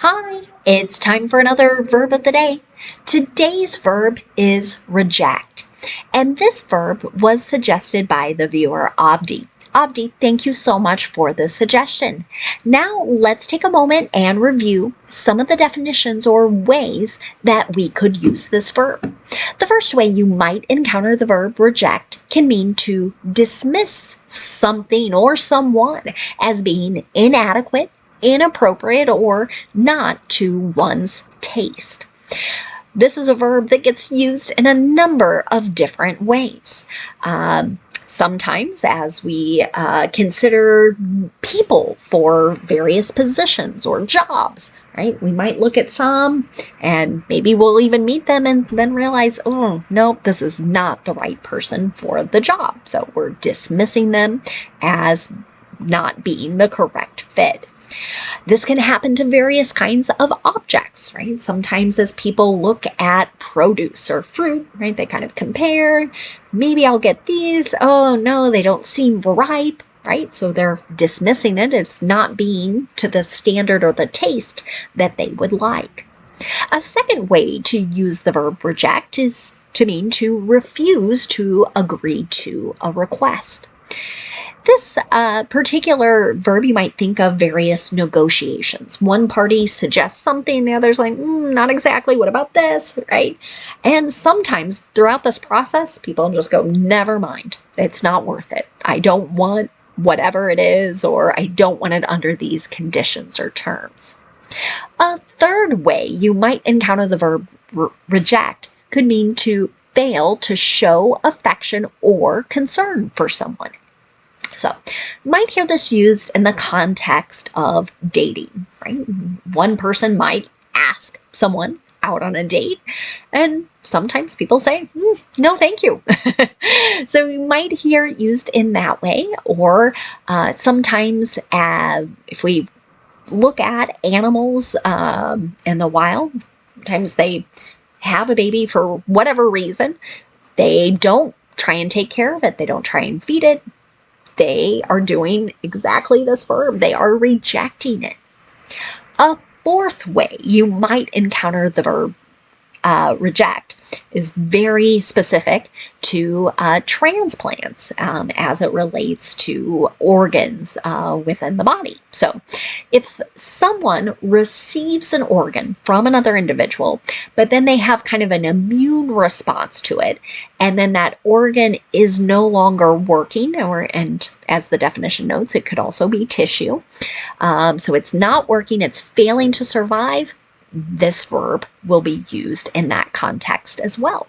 Hi, it's time for another verb of the day. Today's verb is reject, and this verb was suggested by the viewer Abdi. Abdi, thank you so much for the suggestion. Now let's take a moment and review some of the definitions or ways that we could use this verb. The first way you might encounter the verb reject can mean to dismiss something or someone as being inadequate, inappropriate, or not to one's taste. This is a verb that gets used in a number of different ways. Sometimes as we consider people for various positions or jobs, right? We might look at some and maybe we'll even meet them and then realize, oh, nope, this is not the right person for the job. So we're dismissing them as not being the correct fit. This can happen to various kinds of objects, right? Sometimes as people look at produce or fruit, right, they kind of compare, maybe I'll get these, oh no, they don't seem ripe, right? So they're dismissing it as not being to the standard or the taste that they would like. A second way to use the verb reject is to mean to refuse to agree to a request. This particular verb, you might think of various negotiations. One party suggests something, the other's like, not exactly, what about this, right? And sometimes throughout this process, people just go, never mind, it's not worth it. I don't want whatever it is, or I don't want it under these conditions or terms. A third way you might encounter the verb reject could mean to fail to show affection or concern for someone. So you might hear this used in the context of dating, right? One person might ask someone out on a date, and sometimes people say, no, thank you. So you might hear it used in that way, or sometimes if we look at animals in the wild, sometimes they have a baby for whatever reason. They don't try and take care of it. They don't try and feed it. They are doing exactly this verb. They are rejecting it. A fourth way you might encounter the verb reject is very specific to transplants as it relates to organs within the body. So if someone receives an organ from another individual, but then they have kind of an immune response to it, and then that organ is no longer working, and as the definition notes, it could also be tissue. So it's not working, it's failing to survive. This verb will be used in that context as well.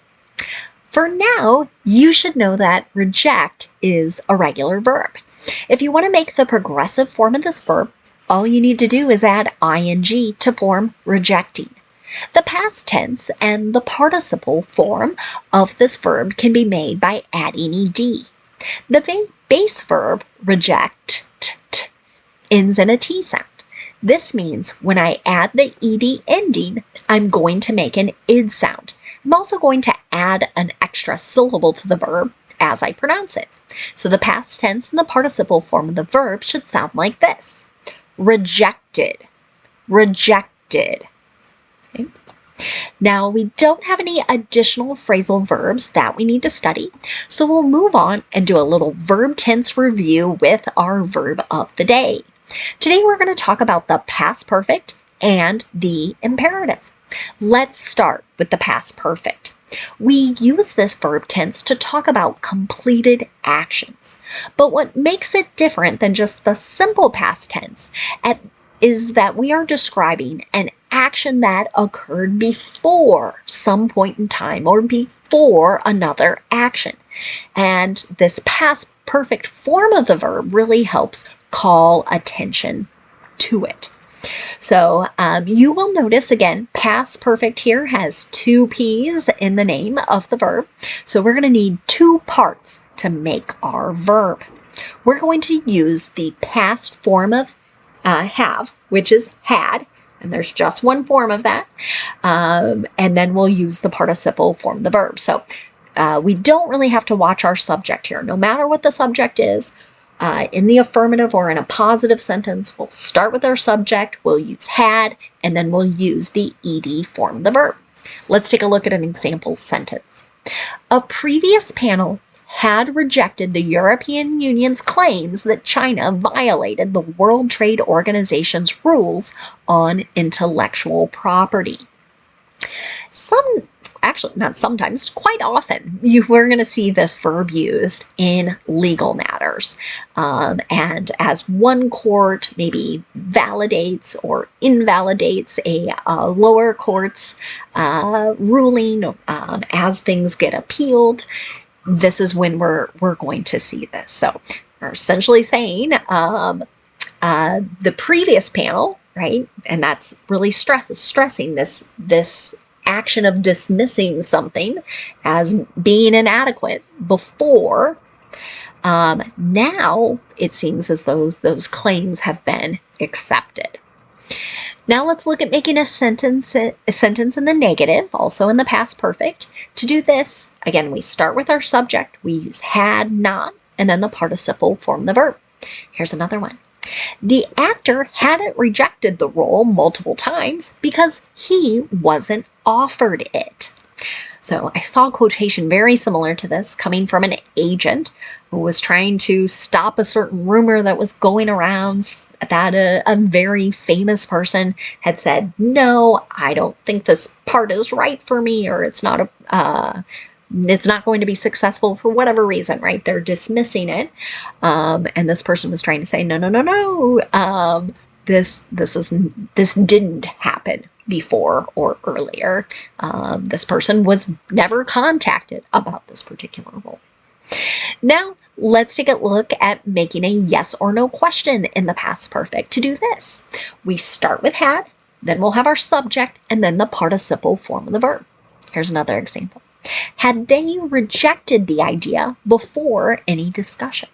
For now, you should know that reject is a regular verb. If you want to make the progressive form of this verb, all you need to do is add ing to form rejecting. The past tense and the participle form of this verb can be made by adding ed. The base verb reject ends in a T sound. This means when I add the ed ending, I'm going to make an id sound. I'm also going to add an extra syllable to the verb as I pronounce it. So the past tense and the participle form of the verb should sound like this. Rejected, rejected. Okay. Now, we don't have any additional phrasal verbs that we need to study, so we'll move on and do a little verb tense review with our verb of the day. Today we're going to talk about the past perfect and the imperative. Let's start with the past perfect. We use this verb tense to talk about completed actions. But what makes it different than just the simple past tense is that we are describing an action that occurred before some point in time or before another action. And this past perfect form of the verb really helps call attention to it. So you will notice, again, past perfect here has two P's in the name of the verb. So we're going to need two parts to make our verb. We're going to use the past form of have, which is had, and there's just one form of that. And then we'll use the participle form of the verb. So we don't really have to watch our subject here. No matter what the subject is, in the affirmative or in a positive sentence, we'll start with our subject, we'll use had, and then we'll use the ed form of the verb. Let's take a look at an example sentence. A previous panel had rejected the European Union's claims that China violated the World Trade Organization's rules on intellectual property. Not sometimes, quite often, we're going to see this verb used in legal matters. And as one court maybe validates or invalidates a lower court's ruling, as things get appealed, this is when we're going to see this. So we're essentially saying the previous panel, right? And that's really stressing this action of dismissing something as being inadequate before. Now it seems as though those claims have been accepted. Now let's look at making a sentence in the negative, also in the past perfect. To do this, again, we start with our subject, we use had, not, and then the participle form the verb. Here's another one. The actor hadn't rejected the role multiple times because he wasn't offered it. So I saw a quotation very similar to this coming from an agent who was trying to stop a certain rumor that was going around that a very famous person had said, no, I don't think this part is right for me, or it's not going to be successful for whatever reason, right? They're dismissing it. And this person was trying to say, no. This didn't happen before or earlier. This person was never contacted about this particular role. Now, let's take a look at making a yes or no question in the past perfect. To do this, we start with had, then we'll have our subject, and then the participle form of the verb. Here's another example. Had they rejected the idea before any discussion?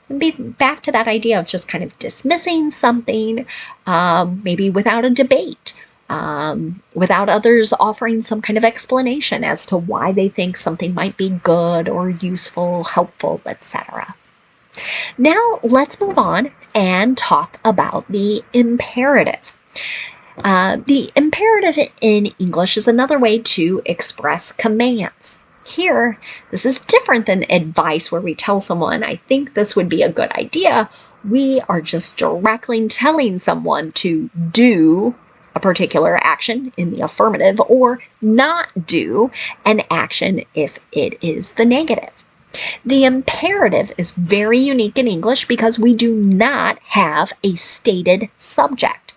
And be back to that idea of just kind of dismissing something, maybe without a debate, without others offering some kind of explanation as to why they think something might be good or useful, helpful, etc. Now let's move on and talk about the imperative. The imperative in English is another way to express commands. Here, this is different than advice where we tell someone, I think this would be a good idea. We are just directly telling someone to do a particular action in the affirmative or not do an action if it is the negative. The imperative is very unique in English because we do not have a stated subject.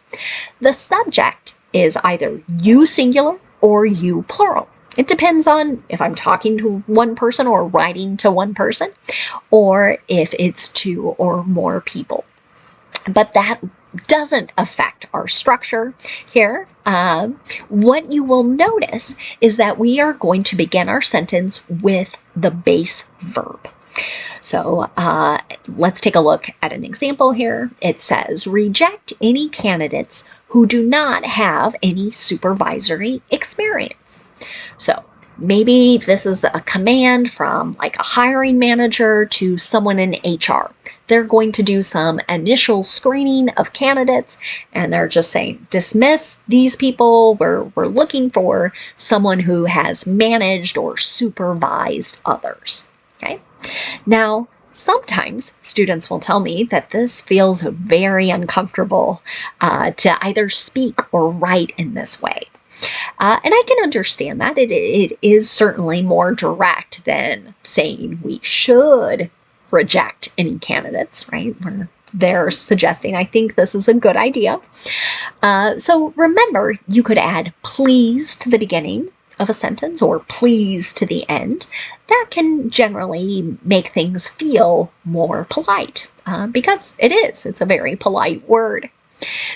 The subject is either you singular or you plural. It depends on if I'm talking to one person or writing to one person, or if it's two or more people. But that doesn't affect our structure here. What you will notice is that we are going to begin our sentence with the base verb. So let's take a look at an example here. It says, reject any candidates who do not have any supervisory experience. So maybe this is a command from like a hiring manager to someone in HR. They're going to do some initial screening of candidates, and they're just saying, dismiss these people. We're looking for someone who has managed or supervised others. Okay. Now, sometimes students will tell me that this feels very uncomfortable to either speak or write in this way. And I can understand that. It is certainly more direct than saying we should reject any candidates, right? They're suggesting, I think this is a good idea. So remember, you could add please to the beginning of a sentence or please to the end. That can generally make things feel more polite because it's a very polite word.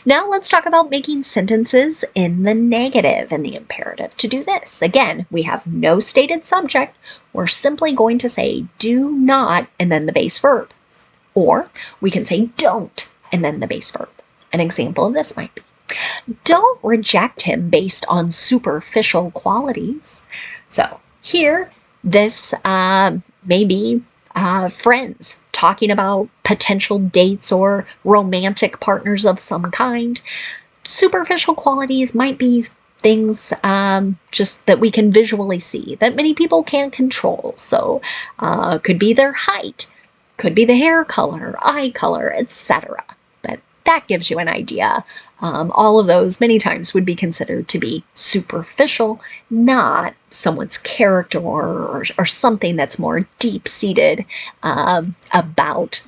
Now let's talk about making sentences in the negative and the imperative. To do this, again, we have no stated subject. We're simply going to say do not and then the base verb. Or we can say don't and then the base verb. An example of this might be, don't reject him based on superficial qualities. So here, this may be friends talking about potential dates or romantic partners of some kind. Superficial qualities might be things just that we can visually see that many people can't control. So could be their height, could be the hair color, eye color, etc. But that gives you an idea. All of those many times would be considered to be superficial, not someone's character or something that's more deep-seated about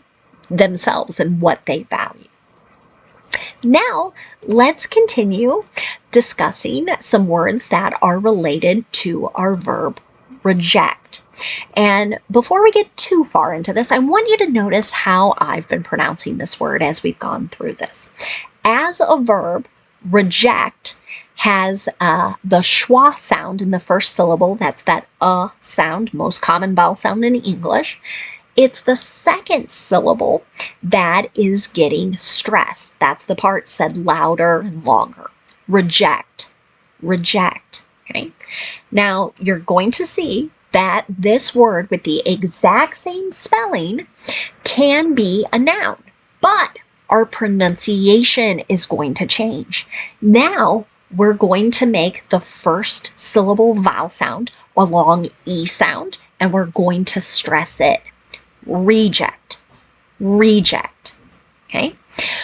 themselves and what they value. Now, let's continue discussing some words that are related to our verb reject. And before we get too far into this, I want you to notice how I've been pronouncing this word as we've gone through this. As a verb, reject has the schwa sound in the first syllable. That's that sound, most common vowel sound in English. It's the second syllable that is getting stressed. That's the part said louder and longer. Reject, reject, okay? Now, you're going to see that this word with the exact same spelling can be a noun, but our pronunciation is going to change. Now, we're going to make the first syllable vowel sound a long E sound, and we're going to stress it. Reject, reject, okay?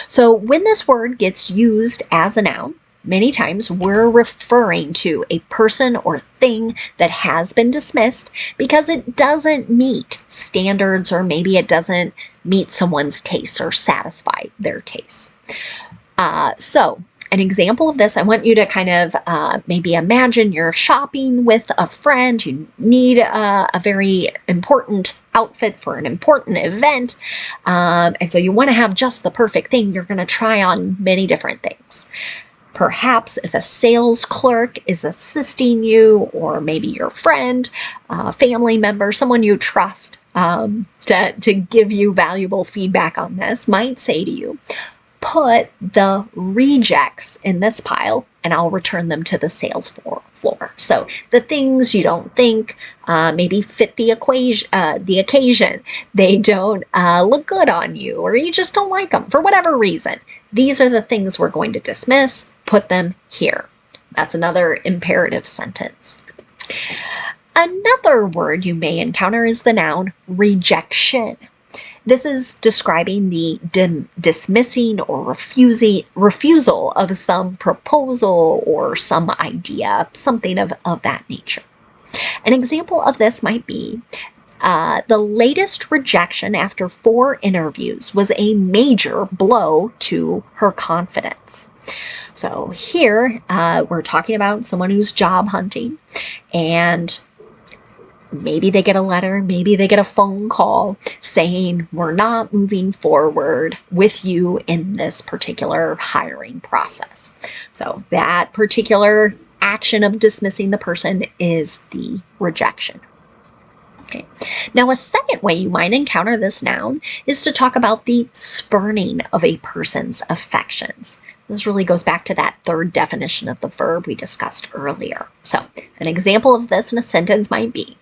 So when this word gets used as a noun, many times we're referring to a person or thing that has been dismissed because it doesn't meet standards, or maybe it doesn't meet someone's tastes or satisfy their tastes. So an example of this, I want you to kind of maybe imagine you're shopping with a friend. You need a very important outfit for an important event. And so you want to have just the perfect thing. You're going to try on many different things. Perhaps if a sales clerk is assisting you, or maybe your friend, family member, someone you trust to give you valuable feedback on this, might say to you, put the rejects in this pile and I'll return them to the sales floor. So the things you don't think maybe fit the occasion, they don't look good on you, or you just don't like them for whatever reason. These are the things we're going to dismiss, put them here. That's another imperative sentence. Another word you may encounter is the noun rejection. This is describing the dismissing or refusal of some proposal or some idea, something of that nature. An example of this might be the latest rejection after 4 interviews was a major blow to her confidence. So here we're talking about someone who's job hunting, and maybe they get a letter, maybe they get a phone call saying, we're not moving forward with you in this particular hiring process. So that particular action of dismissing the person is the rejection. Okay. Now, a second way you might encounter this noun is to talk about the spurning of a person's affections. This really goes back to that third definition of the verb we discussed earlier. So, an example of this in a sentence might be,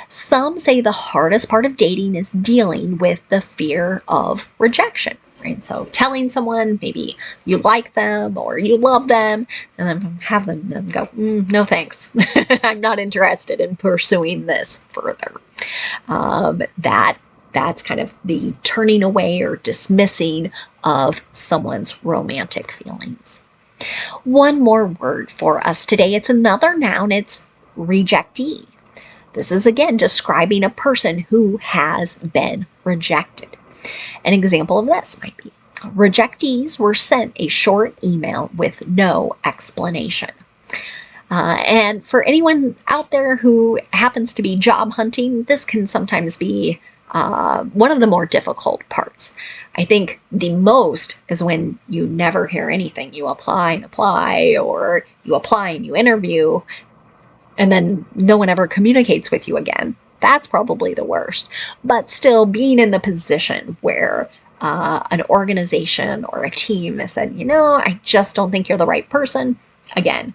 some say the hardest part of dating is dealing with the fear of rejection. Right? So telling someone maybe you like them or you love them, and then have them go, no thanks, I'm not interested in pursuing this further. That's kind of the turning away or dismissing of someone's romantic feelings. One more word for us today. It's another noun. It's rejectee. This is again describing a person who has been rejected. An example of this might be, rejectees were sent a short email with no explanation. And for anyone out there who happens to be job hunting, this can sometimes be one of the more difficult parts. I think the most is when you never hear anything. You apply and apply, or you apply and you interview, and then no one ever communicates with you again. That's probably the worst. But still, being in the position where an organization or a team has said, I just don't think you're the right person, again,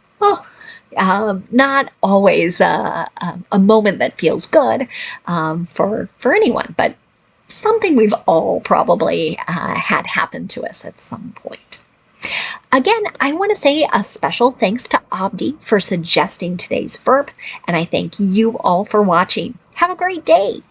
Not always a moment that feels good for anyone, but something we've all probably had happen to us at some point. Again, I want to say a special thanks to Abdi for suggesting today's verb, and I thank you all for watching. Have a great day.